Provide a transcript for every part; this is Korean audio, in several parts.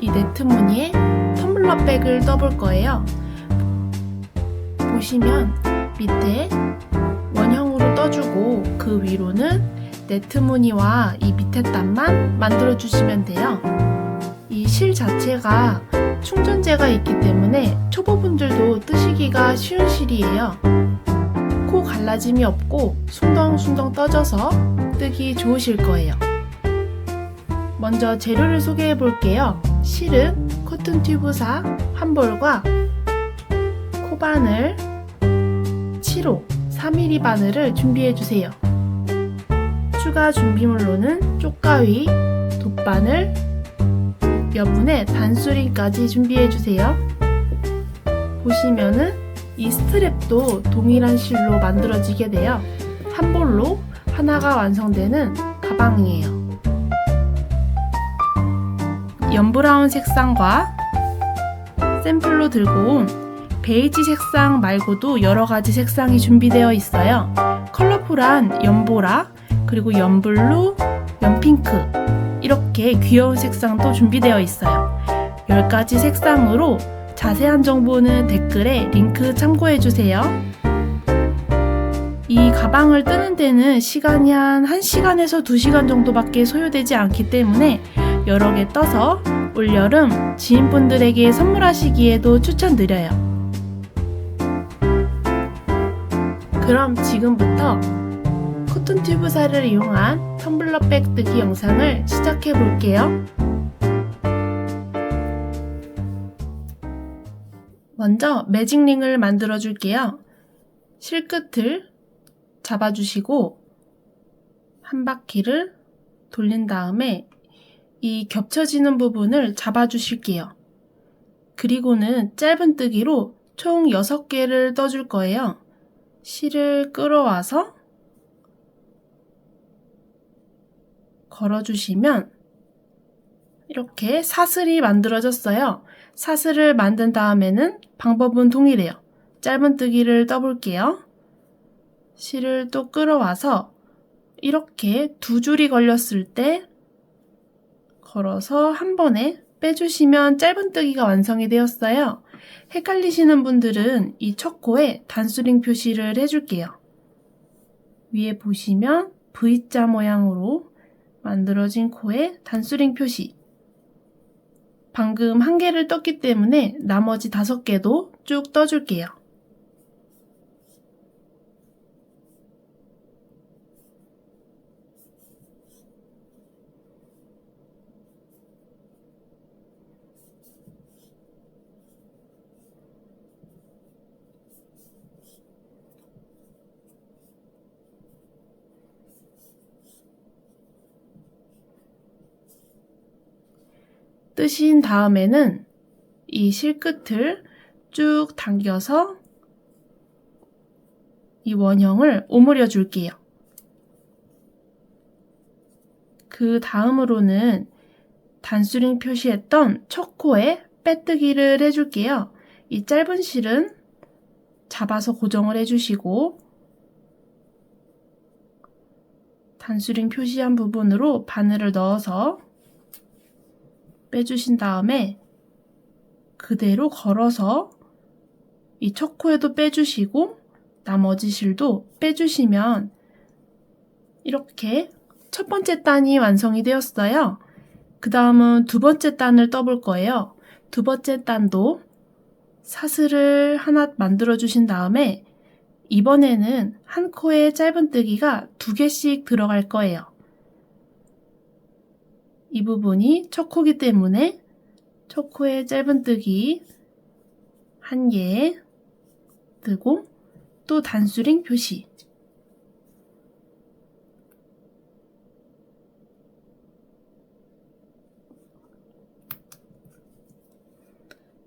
이 네트 무늬에 텀블러 백을 떠볼 거예요. 보시면 밑에 원형으로 떠주고 그 위로는 네트 무늬와 이 밑에 단만 만들어 주시면 돼요. 이 실 자체가 충전재가 있기 때문에 초보분들도 뜨시기가 쉬운 실이에요. 코 갈라짐이 없고 숭덩숭덩 떠져서 뜨기 좋으실 거예요. 먼저 재료를 소개해 볼게요. 실은 코튼 튜브사 한 볼과 코바늘 7호 4mm 바늘을 준비해 주세요. 추가 준비물로는 쪽가위, 돗바늘, 몇 분의 단수링까지 준비해 주세요. 보시면은 이 스트랩도 동일한 실로 만들어지게 돼요. 한 볼로 하나가 완성되는 가방이에요. 연브라운 색상과 샘플로 들고 온 베이지 색상 말고도 여러가지 색상이 준비되어 있어요. 컬러풀한 연보라, 그리고 연블루, 연핑크, 이렇게 귀여운 색상도 준비되어 있어요. 10가지 색상으로 자세한 정보는 댓글에 링크 참고해주세요. 이 가방을 뜨는 데는 시간이 한 1시간에서 2시간 정도밖에 소요되지 않기 때문에 여러 개 떠서 올여름 지인분들에게 선물하시기에도 추천드려요. 그럼 지금부터 코튼 튜브사를 이용한 텀블러 백 뜨기 영상을 시작해 볼게요. 먼저 매직링을 만들어 줄게요. 실끝을 잡아주시고 한 바퀴를 돌린 다음에 이 겹쳐지는 부분을 잡아주실게요. 그리고는 짧은 뜨기로 총 6개를 떠줄 거예요. 실을 끌어와서 걸어주시면 이렇게 사슬이 만들어졌어요. 사슬을 만든 다음에는 방법은 동일해요. 짧은 뜨기를 떠볼게요. 실을 또 끌어와서 이렇게 2줄이 걸렸을 때 걸어서 한 번에 빼주시면 짧은 뜨기가 완성이 되었어요. 헷갈리시는 분들은 이 첫 코에 단수링 표시를 해줄게요. 위에 보시면 V자 모양으로 만들어진 코에 단수링 표시. 방금 1개를 떴기 때문에 나머지 5개도 쭉 떠줄게요. 뜨신 다음에는 이 실끝을 쭉 당겨서 이 원형을 오므려 줄게요. 그 다음으로는 단수링 표시했던 첫 코에 빼뜨기를 해줄게요. 이 짧은 실은 잡아서 고정을 해주시고 단수링 표시한 부분으로 바늘을 넣어서 빼주신 다음에 그대로 걸어서 이 첫 코에도 빼주시고 나머지 실도 빼주시면 이렇게 첫 번째 단이 완성이 되었어요. 그 다음은 두 번째 단을 떠볼 거예요. 두 번째 단도 사슬을 하나 만들어 주신 다음에 이번에는 한 코에 짧은 뜨기가 2개씩 들어갈 거예요. 이 부분이 첫 코이기 때문에 첫 코에 짧은 뜨기 1개 뜨고 또 단수링 표시.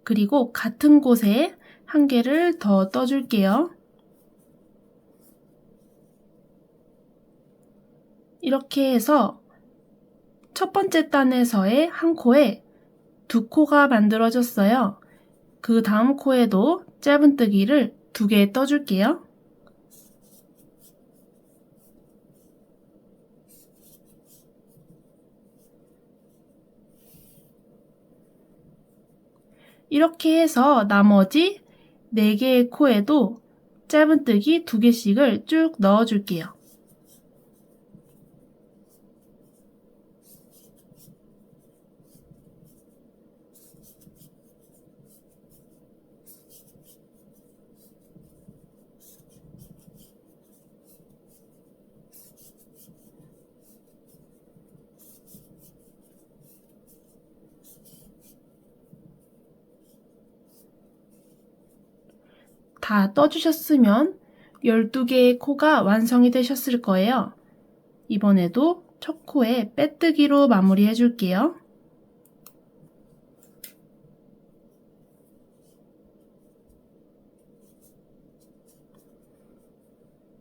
그리고 같은 곳에 1개를 더 떠줄게요. 이렇게 해서 첫 번째 단에서의 한 코에 2코가 만들어졌어요. 그 다음 코에도 짧은 뜨기를 2개 떠줄게요. 이렇게 해서 나머지 4개의 코에도 짧은뜨기 2개씩을 쭉 넣어줄게요. 다 떠주셨으면 12개의 코가 완성이 되셨을 거예요. 이번에도 첫 코에 빼뜨기로 마무리해 줄게요.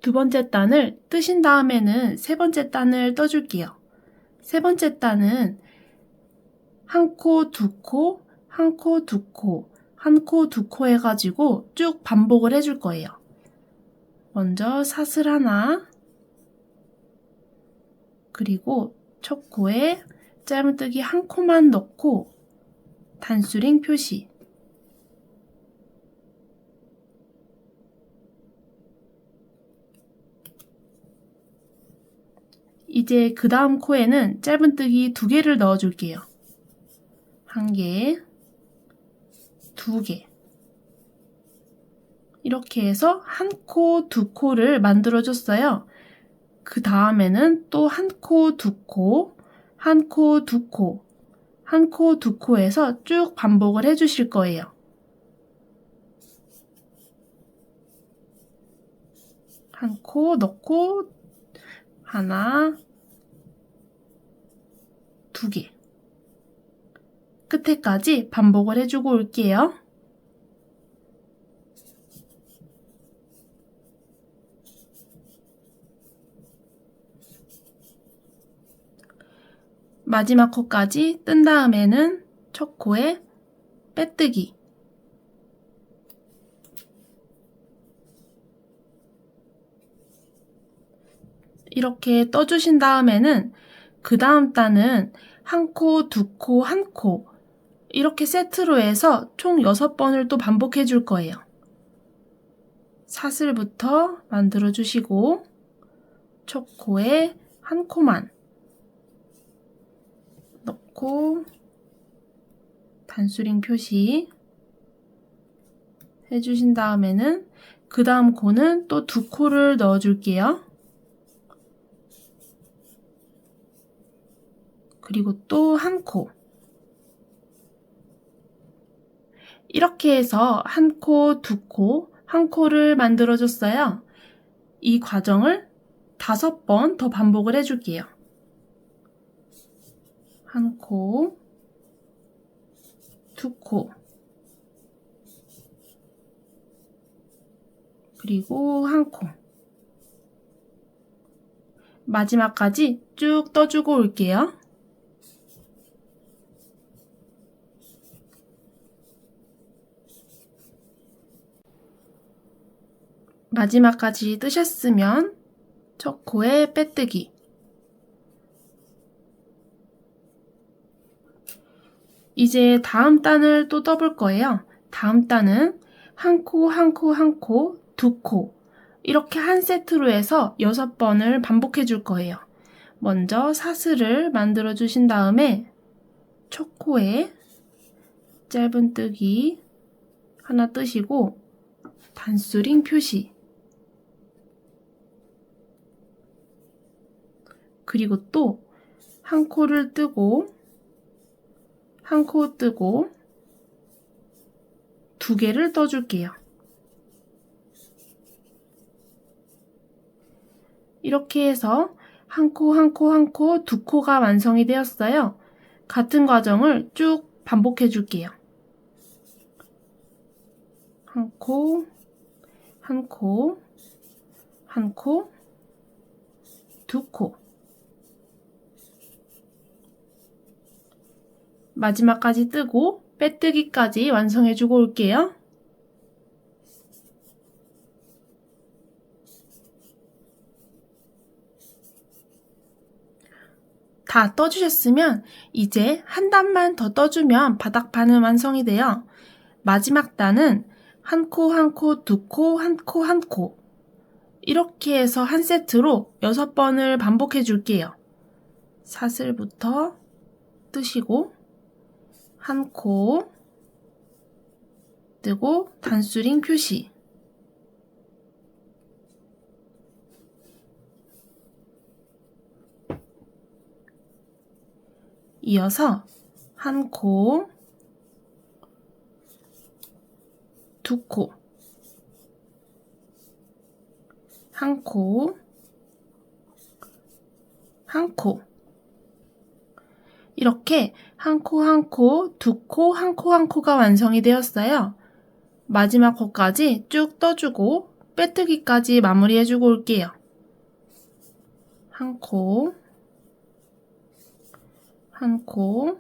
두 번째 단을 뜨신 다음에는 세 번째 단을 떠줄게요. 세 번째 단은 한 코, 두 코, 한 코, 두 코, 한 코, 두 코 해가지고 쭉 반복을 해줄 거예요. 먼저 사슬 하나, 그리고 첫 코에 짧은뜨기 한 코만 넣고 단수링 표시. 이제 그 다음 코에는 짧은뜨기 2개를 넣어줄게요. 1개, 2개. 이렇게 해서 한 코, 두 코를 만들어줬어요. 그 다음에는 또 한 코, 두 코, 한 코, 두 코, 한 코, 두 코에서 쭉 반복을 해주실 거예요. 한 코 넣고 하나, 2개. 끝에까지 반복을 해주고 올게요. 마지막 코까지 뜬 다음에는 첫 코에 빼뜨기. 이렇게 떠주신 다음에는 그 다음 단은 한 코, 두 코, 한 코 이렇게 세트로 해서 총 6번을 또 반복해 줄 거예요. 사슬부터 만들어 주시고 첫 코에 한 코만 넣고 단수링 표시 해주신 다음에는 그 다음 코는 또 2코를 넣어 줄게요. 그리고 또 한 코. 이렇게 해서 한 코, 두 코, 한 코를 만들어 줬어요. 이 과정을 5번 더 반복을 해줄게요. 한 코, 두 코, 그리고 한 코. 마지막까지 쭉 떠주고 올게요. 마지막까지 뜨셨으면 첫 코에 빼뜨기. 이제 다음 단을 또 떠볼 거예요. 다음 단은 한 코, 한 코, 한 코, 두 코 이렇게 한 세트로 해서 6번을 반복해 줄 거예요. 먼저 사슬을 만들어 주신 다음에 첫 코에 짧은뜨기 하나 뜨시고 단수링 표시, 그리고 또 한 코를 뜨고 한 코 뜨고 2개를 떠줄게요. 이렇게 해서 한 코, 한 코, 한 코, 2코가 완성이 되었어요. 같은 과정을 쭉 반복해 줄게요. 한 코, 한 코, 한 코, 2코. 마지막까지 뜨고 빼뜨기까지 완성해주고 올게요. 다 떠주셨으면 이제 한 단만 더 떠주면 바닥판은 완성이 돼요. 마지막 단은 한 코, 한 코, 두 코, 한 코, 한 코. 이렇게 해서 한 세트로 6번을 반복해 줄게요. 사슬부터 뜨시고 한 코 뜨고 단수링 표시. 이어서 한 코, 두 코, 한 코, 한 코. 이렇게 한 코, 한 코, 두 코, 한 코, 한 코가 완성이 되었어요. 마지막 코까지 쭉 떠주고 빼뜨기까지 마무리해주고 올게요. 한 코, 한 코,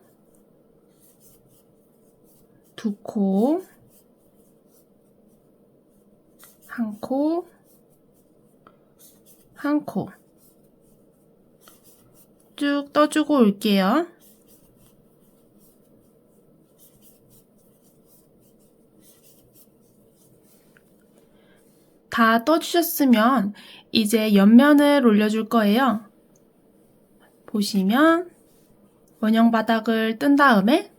두 코, 한 코, 한 코. 쭉 떠주고 올게요. 다 떠주셨으면 이제 옆면을 올려줄 거예요. 보시면 원형 바닥을 뜬 다음에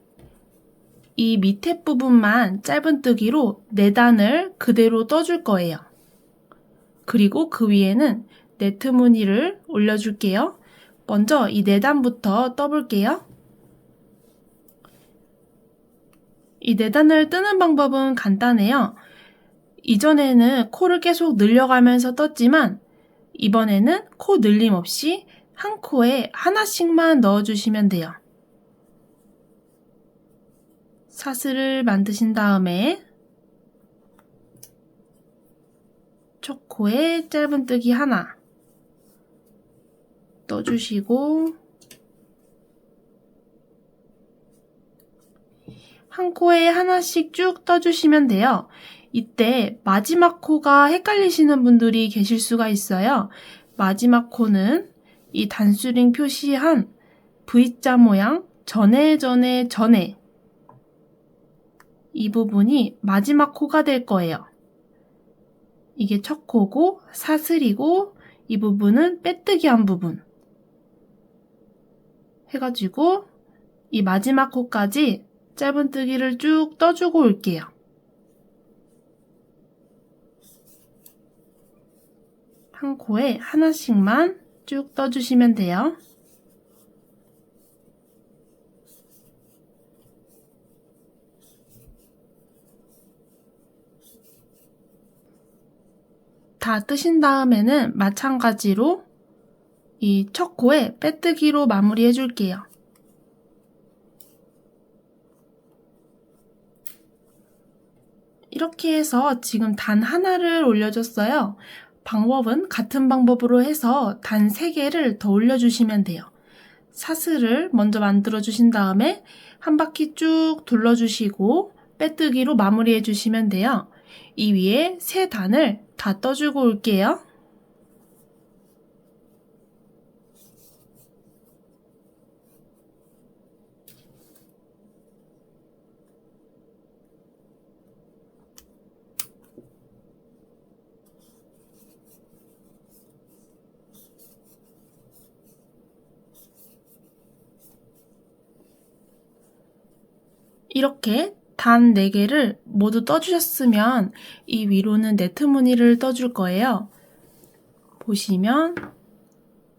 이 밑에 부분만 짧은뜨기로 4단을 그대로 떠줄 거예요. 그리고 그 위에는 네트 무늬를 올려줄게요. 먼저 이 4단부터 떠볼게요. 이 4단을 뜨는 방법은 간단해요. 이전에는 코를 계속 늘려가면서 떴지만 이번에는 코 늘림 없이 한 코에 하나씩만 넣어주시면 돼요. 사슬을 만드신 다음에 첫 코에 짧은뜨기 하나 떠주시고 한 코에 하나씩 쭉 떠주시면 돼요. 이때 마지막 코가 헷갈리시는 분들이 계실 수가 있어요. 마지막 코는 이 단수링 표시한 V자 모양 전에 이 부분이 마지막 코가 될 거예요. 이게 첫 코고 사슬이고 이 부분은 빼뜨기 한 부분 해가지고 이 마지막 코까지 짧은뜨기를 쭉 떠주고 올게요. 한 코에 하나씩만 쭉 떠주시면 돼요. 다 뜨신 다음에는 마찬가지로 이 첫 코에 빼뜨기로 마무리 해줄게요. 이렇게 해서 지금 단 하나를 올려줬어요. 방법은 같은 방법으로 해서 단 3개를 더 올려주시면 돼요. 사슬을 먼저 만들어 주신 다음에 한 바퀴 쭉 둘러주시고 빼뜨기로 마무리해 주시면 돼요. 이 위에 3단을 다 떠주고 올게요. 이렇게 단 4개를 모두 떠주셨으면 이 위로는 네트 무늬를 떠줄 거예요. 보시면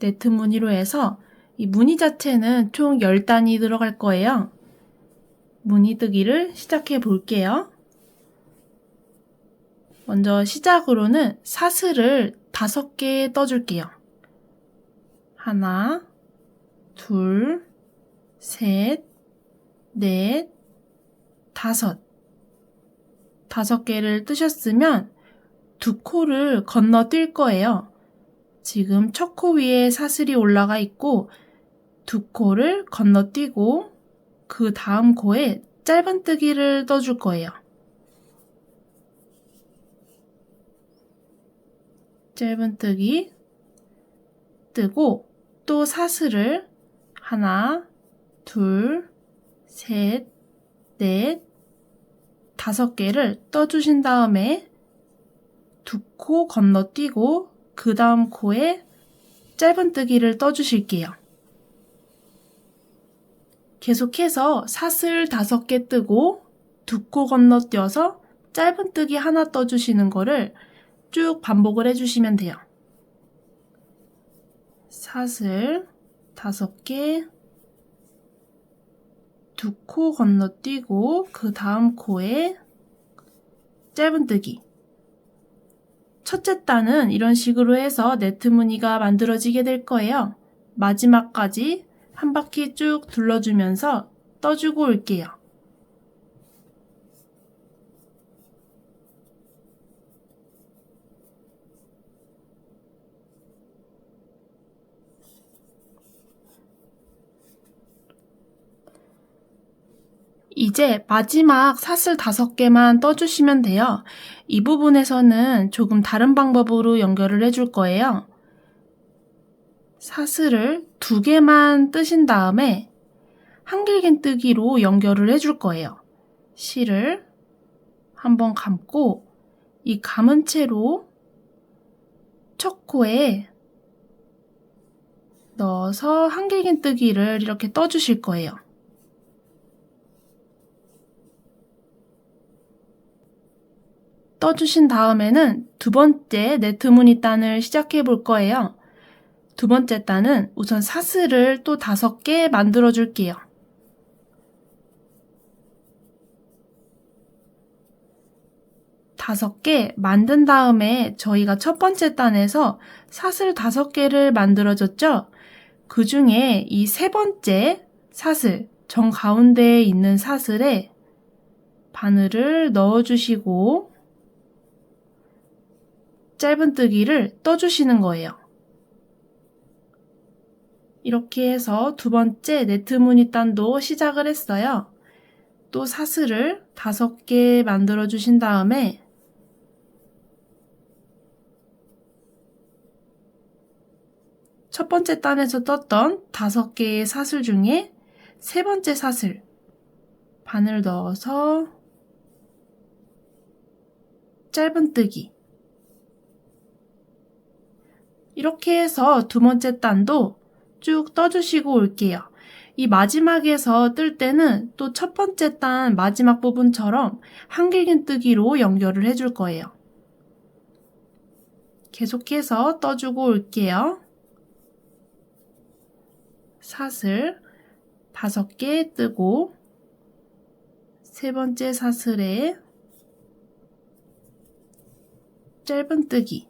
네트 무늬로 해서 이 무늬 자체는 총 10단이 들어갈 거예요. 무늬 뜨기를 시작해 볼게요. 먼저 시작으로는 사슬을 5개 떠줄게요. 하나, 둘, 셋, 넷, 5. 5개를 뜨셨으면 2코를 건너뛸 거예요. 지금 첫 코 위에 사슬이 올라가 있고 2코를 건너뛰고 그 다음 코에 짧은뜨기를 떠줄 거예요. 짧은뜨기 뜨고 또 사슬을 하나, 둘, 셋, 넷, 5개를 떠주신 다음에 두 코 건너뛰고 그 다음 코에 짧은뜨기를 떠주실게요. 계속해서 사슬 5개 뜨고 두 코 건너뛰어서 짧은뜨기 하나 떠주시는 거를 쭉 반복을 해주시면 돼요. 사슬 5개, 두 코 건너뛰고 그 다음 코에 짧은뜨기. 첫째 단은 이런 식으로 해서 네트 무늬가 만들어지게 될 거예요. 마지막까지 한 바퀴 쭉 둘러주면서 떠주고 올게요. 이제 마지막 사슬 5개만 떠주시면 돼요. 이 부분에서는 조금 다른 방법으로 연결을 해줄 거예요. 사슬을 2개만 뜨신 다음에 한길긴뜨기로 연결을 해줄 거예요. 실을 한번 감고 이 감은 채로 첫 코에 넣어서 한길긴뜨기를 이렇게 떠주실 거예요. 떠주신 다음에는 두 번째 네트 무늬 단을 시작해 볼 거예요. 두 번째 단은 우선 사슬을 또 5개 만들어 줄게요. 다섯 개 만든 다음에 저희가 첫 번째 단에서 사슬 5개를 만들어줬죠? 그 중에 이 세 번째 사슬, 정 가운데에 있는 사슬에 바늘을 넣어주시고 짧은뜨기를 떠주시는 거예요. 이렇게 해서 두 번째 네트 무늬 단도 시작을 했어요. 또 사슬을 5개 만들어 주신 다음에 첫 번째 단에서 떴던 5개의 사슬 중에 세 번째 사슬 바늘 넣어서 짧은뜨기. 이렇게 해서 두 번째 단도 쭉 떠주시고 올게요. 이 마지막에서 뜰 때는 또 첫 번째 단 마지막 부분처럼 한길긴뜨기로 연결을 해줄 거예요. 계속해서 떠주고 올게요. 사슬 5개 뜨고 세 번째 사슬에 짧은뜨기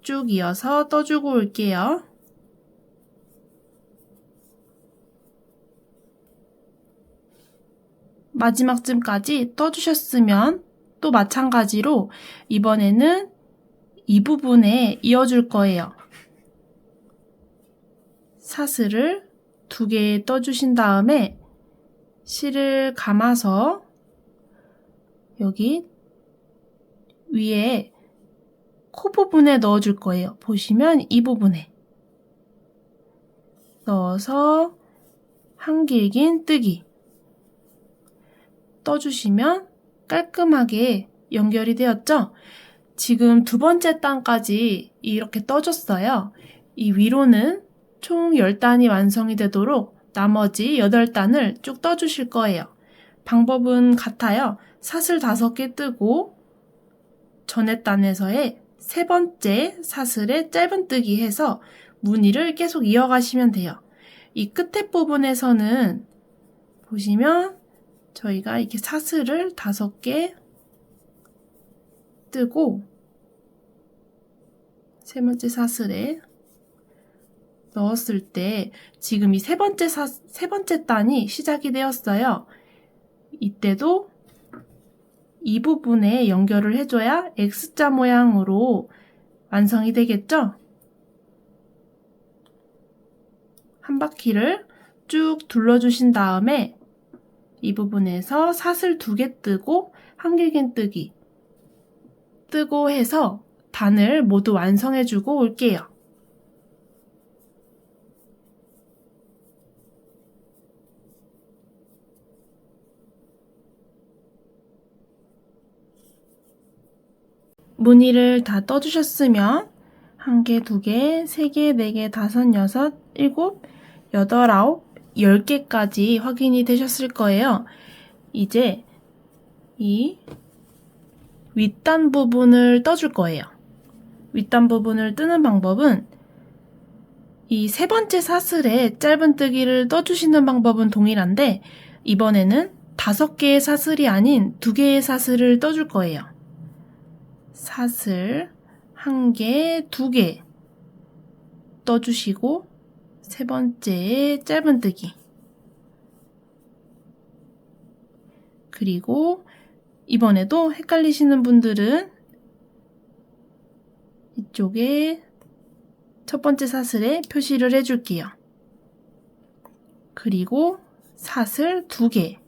쭉 이어서 떠주고 올게요. 마지막쯤까지 떠주셨으면 또 마찬가지로 이번에는 이 부분에 이어줄 거예요. 사슬을 2개 떠주신 다음에 실을 감아서 여기 위에 코 부분에 넣어줄 거예요. 보시면 이 부분에 넣어서 한길긴뜨기 떠주시면 깔끔하게 연결이 되었죠? 지금 두 번째 단까지 이렇게 떠줬어요. 이 위로는 총 10단이 완성이 되도록 나머지 8단을 쭉 떠주실 거예요. 방법은 같아요. 사슬 5개 뜨고 전에 단에서의 세 번째 사슬에 짧은뜨기 해서 무늬를 계속 이어가시면 돼요. 이 끝에 부분에서는 보시면 저희가 이렇게 사슬을 5개 뜨고 세 번째 사슬에 넣었을 때 지금 이 세 번째 단이 시작이 되었어요. 이때도 이 부분에 연결을 해줘야 X자 모양으로 완성이 되겠죠? 한 바퀴를 쭉 둘러주신 다음에 이 부분에서 사슬 2개 뜨고 한길긴뜨기 뜨고 해서 단을 모두 완성해주고 올게요. 무늬를 다 떠주셨으면 1개, 2개, 3개, 4개, 5, 6, 7, 8, 9, 10개까지 확인이 되셨을 거예요. 이제 이 윗단 부분을 떠줄 거예요. 윗단 부분을 뜨는 방법은 이 세 번째 사슬에 짧은뜨기를 떠주시는 방법은 동일한데 이번에는 5개의 사슬이 아닌 2개의 사슬을 떠줄 거예요. 사슬 1개, 2개 떠주시고 세 번째에 짧은뜨기 그리고 이번에도 헷갈리시는 분들은 이쪽에 첫 번째 사슬에 표시를 해줄게요. 그리고 사슬 2개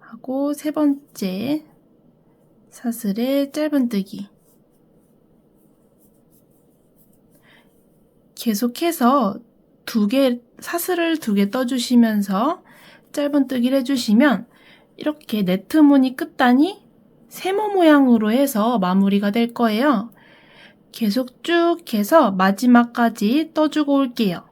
하고 세 번째 사슬에 짧은뜨기 계속해서 사슬을 2개 떠주시면서 짧은뜨기를 해주시면 이렇게 네트 무늬 끝단이 세모 모양으로 해서 마무리가 될 거예요. 계속 쭉 해서 마지막까지 떠주고 올게요.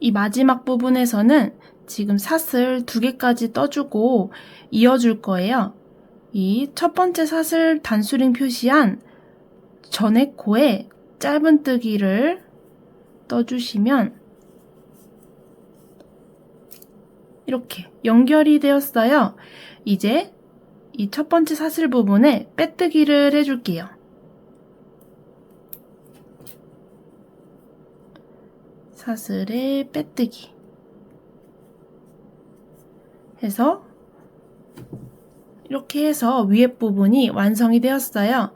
이 마지막 부분에서는 지금 사슬 2개까지 떠주고 이어줄 거예요. 이 첫 번째 사슬 단수링 표시한 전에 코에 짧은뜨기를 떠주시면 이렇게 연결이 되었어요. 이제 이 첫 번째 사슬 부분에 빼뜨기를 해줄게요. 사슬에 빼뜨기 해서 이렇게 해서 위에 부분이 완성이 되었어요.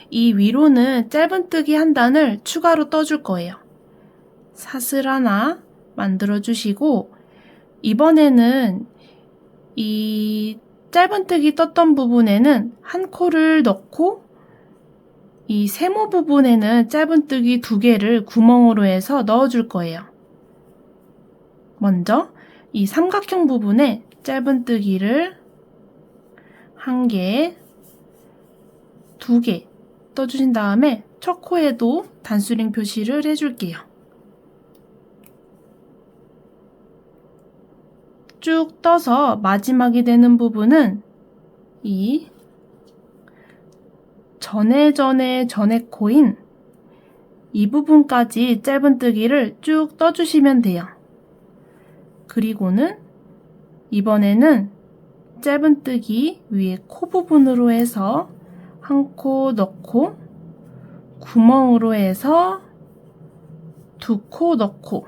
이 위로는 짧은뜨기 한 단을 추가로 떠줄 거예요. 사슬 하나 만들어 주시고 이번에는 이 짧은뜨기 떴던 부분에는 한 코를 넣고 이 세모 부분에는 짧은뜨기 2개를 구멍으로 해서 넣어줄 거예요. 먼저 이 삼각형 부분에 짧은뜨기를 1개, 2개 떠주신 다음에 첫 코에도 단수링 표시를 해줄게요. 쭉 떠서 마지막이 되는 부분은 이 전에 코인 이 부분까지 짧은뜨기를 쭉 떠주시면 돼요. 그리고는 이번에는 짧은뜨기 위에 코 부분으로 해서 한 코 넣고 구멍으로 해서 2코 넣고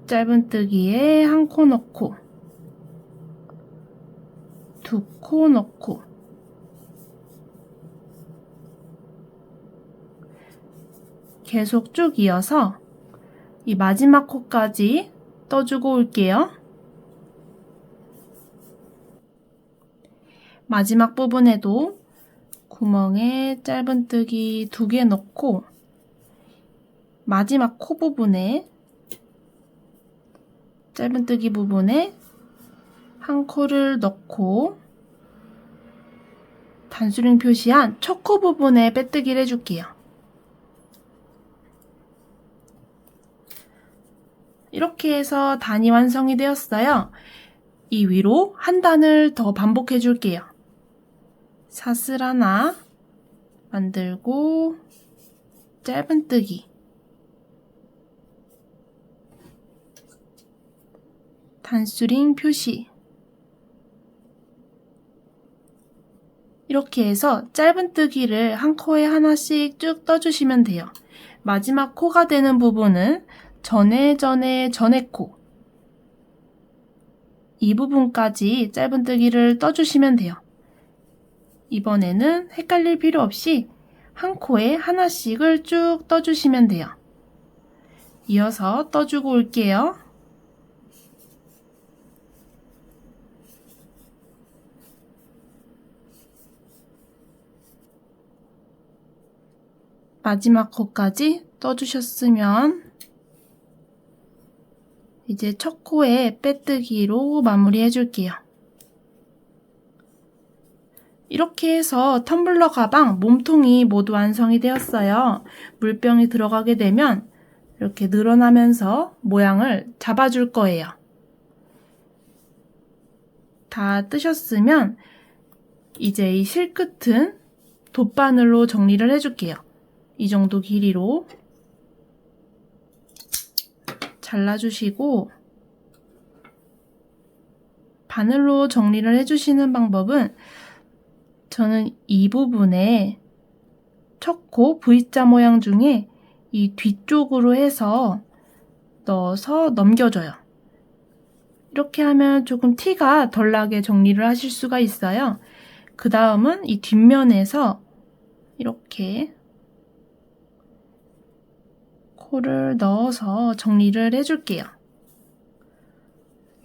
짧은뜨기에 한 코 넣고 2코 넣고 계속 쭉 이어서 이 마지막 코까지 떠주고 올게요. 마지막 부분에도 구멍에 짧은뜨기 2개 넣고 마지막 코 부분에 짧은뜨기 부분에 한 코를 넣고 단수링 표시한 첫 코 부분에 빼뜨기를 해줄게요. 이렇게 해서 단이 완성이 되었어요. 이 위로 한 단을 더 반복해 줄게요. 사슬 하나 만들고 짧은뜨기 단수링 표시 이렇게 해서 짧은뜨기를 한 코에 하나씩 쭉 떠주시면 돼요. 마지막 코가 되는 부분은 전에 코 이 부분까지 짧은뜨기를 떠주시면 돼요. 이번에는 헷갈릴 필요 없이 한 코에 하나씩을 쭉 떠주시면 돼요. 이어서 떠주고 올게요. 마지막 코까지 떠주셨으면 이제 첫 코에 빼뜨기로 마무리 해줄게요. 이렇게 해서 텀블러 가방 몸통이 모두 완성이 되었어요. 물병이 들어가게 되면 이렇게 늘어나면서 모양을 잡아줄 거예요. 다 뜨셨으면 이제 이 실끝은 돗바늘로 정리를 해줄게요. 이 정도 길이로 잘라주시고, 바늘로 정리를 해주시는 방법은 저는 이 부분에 첫 코 V자 모양 중에 이 뒤쪽으로 해서 넣어서 넘겨줘요. 이렇게 하면 조금 티가 덜 나게 정리를 하실 수가 있어요. 그 다음은 이 뒷면에서 이렇게 코를 넣어서 정리를 해줄게요.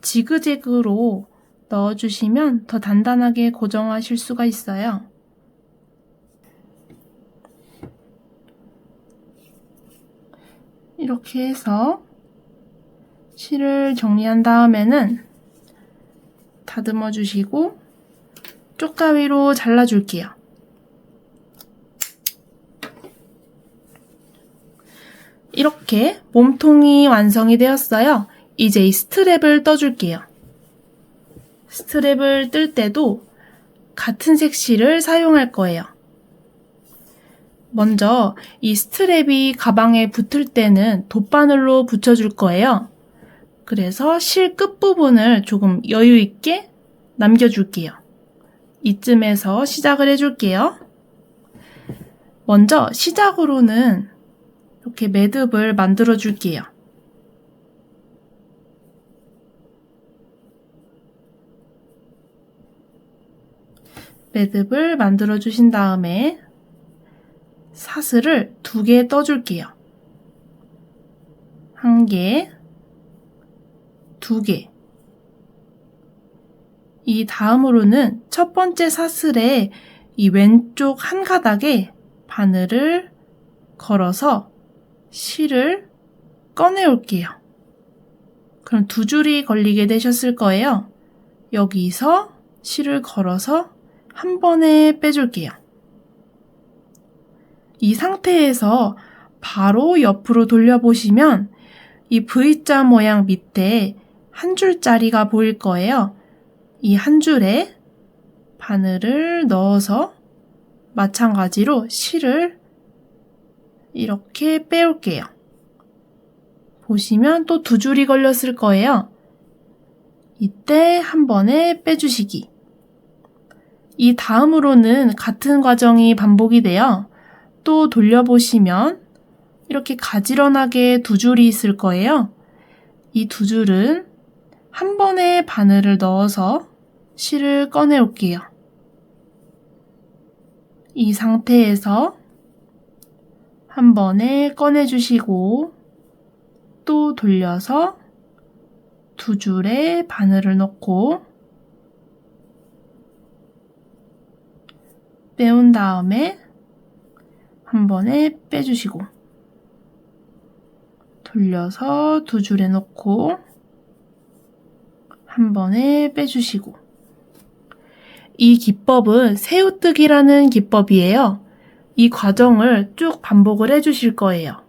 지그재그로 넣어주시면 더 단단하게 고정하실 수가 있어요. 이렇게 해서 실을 정리한 다음에는 다듬어 주시고 쪽가위로 잘라줄게요. 이렇게 몸통이 완성이 되었어요. 이제 이 스트랩을 떠줄게요. 스트랩을 뜰 때도 같은 색 실을 사용할 거예요. 먼저 이 스트랩이 가방에 붙을 때는 돗바늘로 붙여줄 거예요. 그래서 실 끝부분을 조금 여유 있게 남겨줄게요. 이쯤에서 시작을 해줄게요. 먼저 시작으로는 이렇게 매듭을 만들어 줄게요. 매듭을 만들어 주신 다음에 사슬을 2개 떠줄게요. 1개, 2개. 이 다음으로는 첫 번째 사슬에 이 왼쪽 한 가닥에 바늘을 걸어서 실을 꺼내 올게요. 그럼 2줄이 걸리게 되셨을 거예요. 여기서 실을 걸어서 한 번에 빼줄게요. 이 상태에서 바로 옆으로 돌려보시면 이 V자 모양 밑에 한 줄짜리가 보일 거예요. 이 한 줄에 바늘을 넣어서 마찬가지로 실을 이렇게 빼올게요. 보시면 또 2줄이 걸렸을 거예요. 이때 한 번에 빼주시기. 이 다음으로는 같은 과정이 반복이 돼요. 또 돌려보시면 이렇게 가지런하게 2줄이 있을 거예요. 이 2줄은 한 번에 바늘을 넣어서 실을 꺼내 올게요. 이 상태에서 한 번에 꺼내 주시고 또 돌려서 2줄에 바늘을 넣고 빼온 다음에 한 번에 빼주시고 돌려서 2줄에 넣고 한 번에 빼주시고. 이 기법은 새우뜨기라는 기법이에요. 이 과정을 쭉 반복을 해주실 거예요.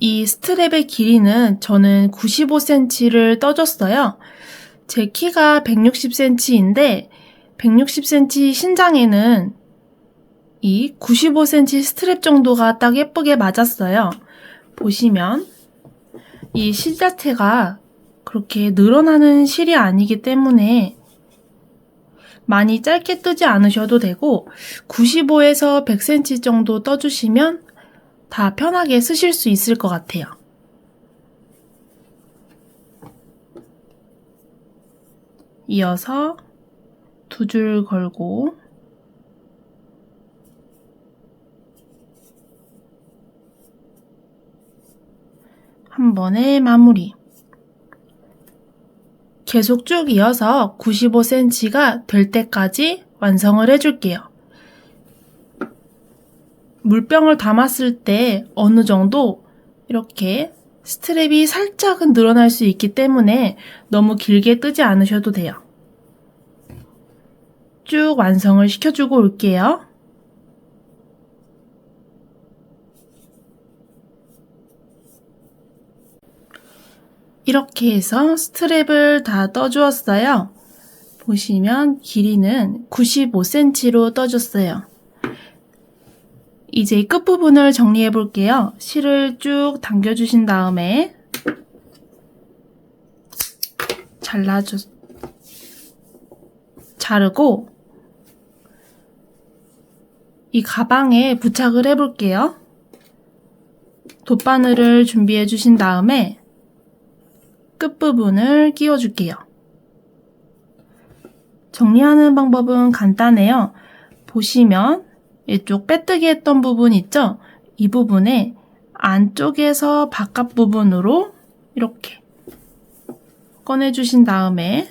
이 스트랩의 길이는 저는 95cm를 떠줬어요. 제 키가 160cm인데 160cm 신장에는 이 95cm 스트랩 정도가 딱 예쁘게 맞았어요. 보시면 이 실 자체가 그렇게 늘어나는 실이 아니기 때문에 많이 짧게 뜨지 않으셔도 되고 95에서 100cm 정도 떠주시면 다 편하게 쓰실 수 있을 것 같아요. 이어서 2줄 걸고 한 번에 마무리. 계속 쭉 이어서 95cm가 될 때까지 완성을 해줄게요. 물병을 담았을 때 어느 정도 이렇게 스트랩이 살짝은 늘어날 수 있기 때문에 너무 길게 뜨지 않으셔도 돼요. 쭉 완성을 시켜주고 올게요. 이렇게 해서 스트랩을 다 떠주었어요. 보시면 길이는 95cm로 떠줬어요. 이제 이 끝부분을 정리해 볼게요. 실을 쭉 당겨주신 다음에 자르고 이 가방에 부착을 해 볼게요. 돗바늘을 준비해 주신 다음에 끝부분을 끼워 줄게요. 정리하는 방법은 간단해요. 보시면 이쪽 빼뜨기 했던 부분 있죠? 이 부분에 안쪽에서 바깥 부분으로 이렇게 꺼내 주신 다음에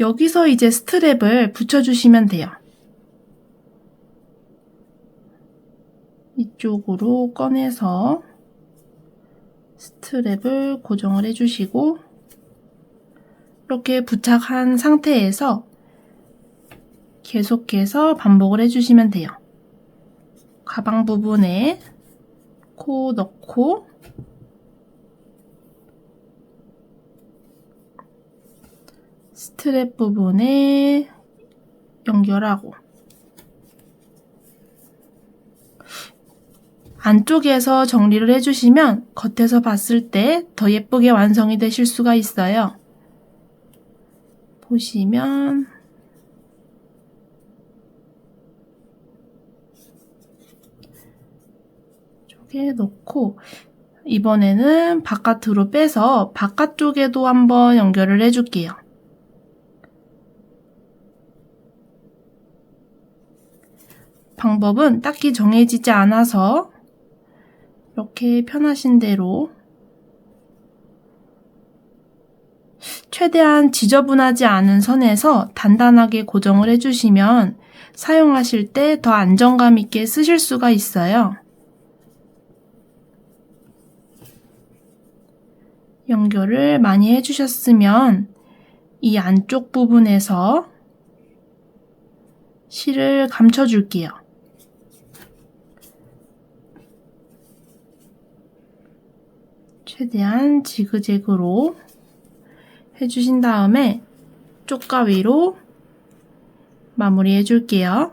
여기서 이제 스트랩을 붙여주시면 돼요. 이쪽으로 꺼내서 스트랩을 고정을 해주시고 이렇게 부착한 상태에서 계속해서 반복을 해주시면 돼요. 가방 부분에 코 넣고 스트랩 부분에 연결하고 안쪽에서 정리를 해주시면 겉에서 봤을 때 더 예쁘게 완성이 되실 수가 있어요. 보시면 이쪽에 놓고 이번에는 바깥으로 빼서 바깥쪽에도 한번 연결을 해줄게요. 방법은 딱히 정해지지 않아서 이렇게 편하신 대로 최대한 지저분하지 않은 선에서 단단하게 고정을 해주시면 사용하실 때 더 안정감 있게 쓰실 수가 있어요. 연결을 많이 해주셨으면 이 안쪽 부분에서 실을 감춰줄게요. 최대한 지그재그로 해주신 다음에 쪽과 위로 마무리 해줄게요.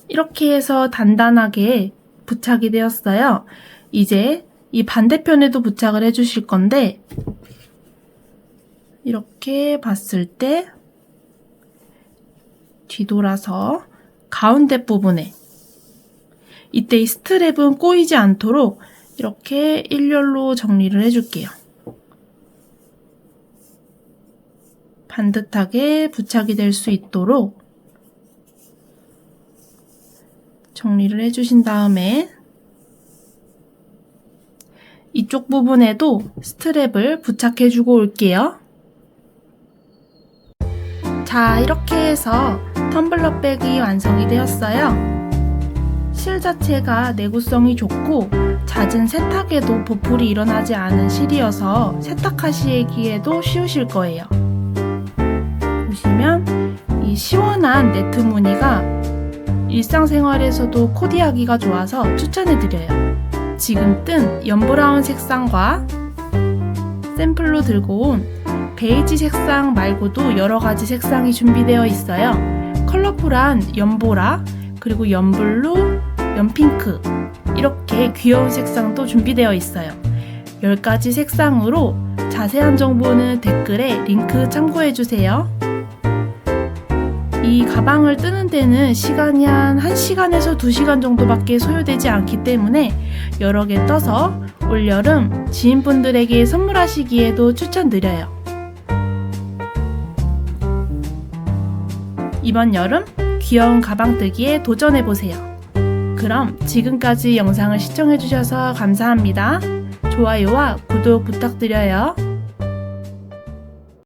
이렇게 해서 단단하게 부착이 되었어요. 이제 이 반대편에도 부착을 해주실 건데 이렇게 봤을 때 뒤돌아서 가운데 부분에 이때 이 스트랩은 꼬이지 않도록 이렇게 일렬로 정리를 해줄게요. 반듯하게 부착이 될 수 있도록 정리를 해주신 다음에 이쪽 부분에도 스트랩을 부착해주고 올게요. 자, 이렇게 해서 텀블러 백이 완성이 되었어요. 실 자체가 내구성이 좋고 잦은 세탁에도 보풀이 일어나지 않은 실이어서 세탁하시기에도 쉬우실 거예요. 보시면 이 시원한 네트 무늬가 일상생활에서도 코디하기가 좋아서 추천해드려요. 지금 뜬 연브라운 색상과 샘플로 들고 온 베이지 색상 말고도 여러가지 색상이 준비되어 있어요. 컬러풀한 연보라, 그리고 연블루, 연핑크 이렇게 귀여운 색상도 준비되어 있어요. 10가지 색상으로 자세한 정보는 댓글에 링크 참고해주세요. 이 가방을 뜨는 데는 시간이 한 1시간에서 2시간 정도밖에 소요되지 않기 때문에 여러 개 떠서 올여름 지인분들에게 선물하시기에도 추천드려요. 이번 여름 귀여운 가방 뜨기에 도전해보세요. 그럼 지금까지 영상을 시청해주셔서 감사합니다. 좋아요와 구독 부탁드려요.